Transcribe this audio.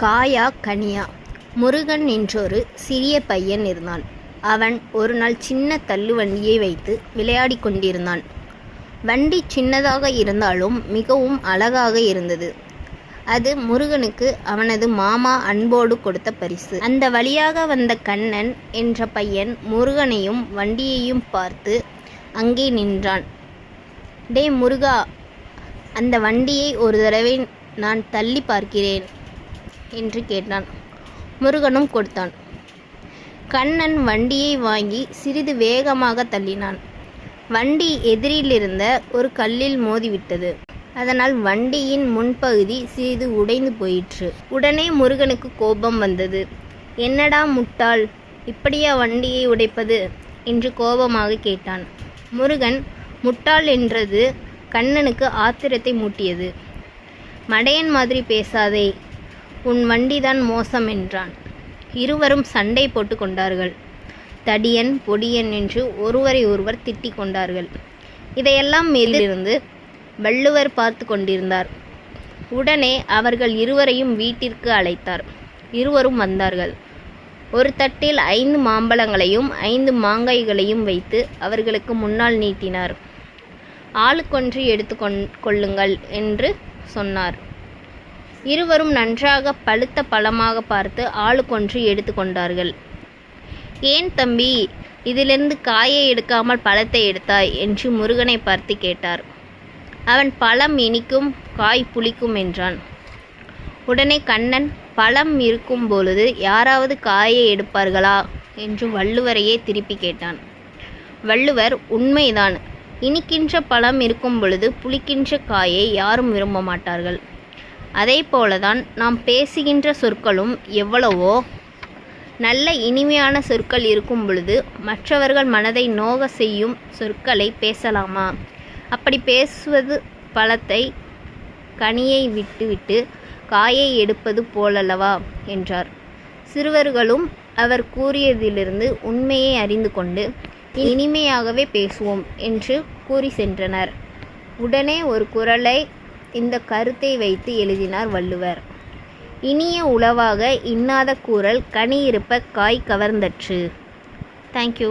காயா கனியா. முருகன் என்றொரு சிறிய பையன் இருந்தான். அவன் ஒரு நாள் சின்ன தள்ளுவண்டியை வைத்து விளையாடி கொண்டிருந்தான். வண்டி சின்னதாக இருந்தாலும் மிகவும் அழகாக இருந்தது. அது முருகனுக்கு அவனது மாமா அன்போடு கொடுத்த பரிசு. அந்த வழியாக வந்த கண்ணன் என்ற பையன் முருகனையும் வண்டியையும் பார்த்து அங்கே நின்றான். டே முருகா, அந்த வண்டியை ஒரு தடவை நான் தள்ளி பார்க்கிறேன் என்று கேட்டான். முருகனும் கொடுத்தான். கண்ணன் வண்டியை வாங்கி சிறிது வேகமாக தள்ளினான். வண்டி எதிரிலிருந்த ஒரு கல்லில் மோதிவிட்டது. அதனால் வண்டியின் முன்பகுதி சிறிது உடைந்து போயிற்று. உடனே முருகனுக்கு கோபம் வந்தது. என்னடா முட்டாள், இப்படியா வண்டியை உடைப்பது என்று கோபமாக கேட்டான். முருகன் முட்டாள் என்றது கண்ணனுக்கு ஆத்திரத்தை மூட்டியது. மடையன் மாதிரி பேசாதே, உன் வண்டிதான் மோசம் என்றான். இருவரும் சண்டை போட்டு கொண்டார்கள். தடியன் பொடியன் என்று ஒருவரை ஒருவர் திட்டிக் கொண்டார்கள். இதையெல்லாம் மேலிருந்து வள்ளுவர் பார்த்து கொண்டிருந்தார். உடனே அவர்கள் இருவரையும் வீட்டிற்கு அழைத்தார். இருவரும் வந்தார்கள். ஒரு தட்டில் 5 மாம்பழங்களையும் 5 மாங்காய்களையும் வைத்து அவர்களுக்கு முன்னால் நீட்டினார். ஆளுக்கொன்று எடுத்து கொள்ளுங்கள் என்று சொன்னார். இருவரும் நன்றாக பழுத்த பழமாக பார்த்து ஆளுக்கொன்று எடுத்து கொண்டார்கள். ஏன் தம்பி, இதிலிருந்து காயை எடுக்காமல் பழத்தை எடுத்தாய் என்று முருகனை பார்த்து கேட்டார். அவன் பழம் இனிக்கும், காய் புளிக்கும் என்றான். உடனே கண்ணன், பழம் இருக்கும் பொழுது யாராவது காயை எடுப்பார்களா என்று வள்ளுவரையே திருப்பி கேட்டான். வள்ளுவர், உண்மைதான், இனிக்கின்ற பழம் இருக்கும் பொழுது புளிக்கின்ற காயை யாரும் விரும்ப மாட்டார்கள். அதே போலதான் நாம் பேசுகின்ற சொற்களும் எவ்வளவோ நல்ல இனிமையான சொற்கள் இருக்கும் பொழுது மற்றவர்கள் மனதை நோக செய்யும் சொற்களை பேசலாமா? அப்படி பேசுவது பழத்தை கனியை விட்டுவிட்டு காயை எடுப்பது போலல்லவா என்றார். சிறுவர்களும் அவர் கூறியதிலிருந்து உண்மையை அறிந்து கொண்டு இனிமையாகவே பேசுவோம் என்று கூறி சென்றனர். உடனே ஒரு குறளை இந்த கருத்தை வைத்து எழுதினார் வள்ளுவர். இனிய உளவாக இன்னாத கூறல் கனி இருப்ப காய் கவர்ந்தற்று. தேங்க்யூ.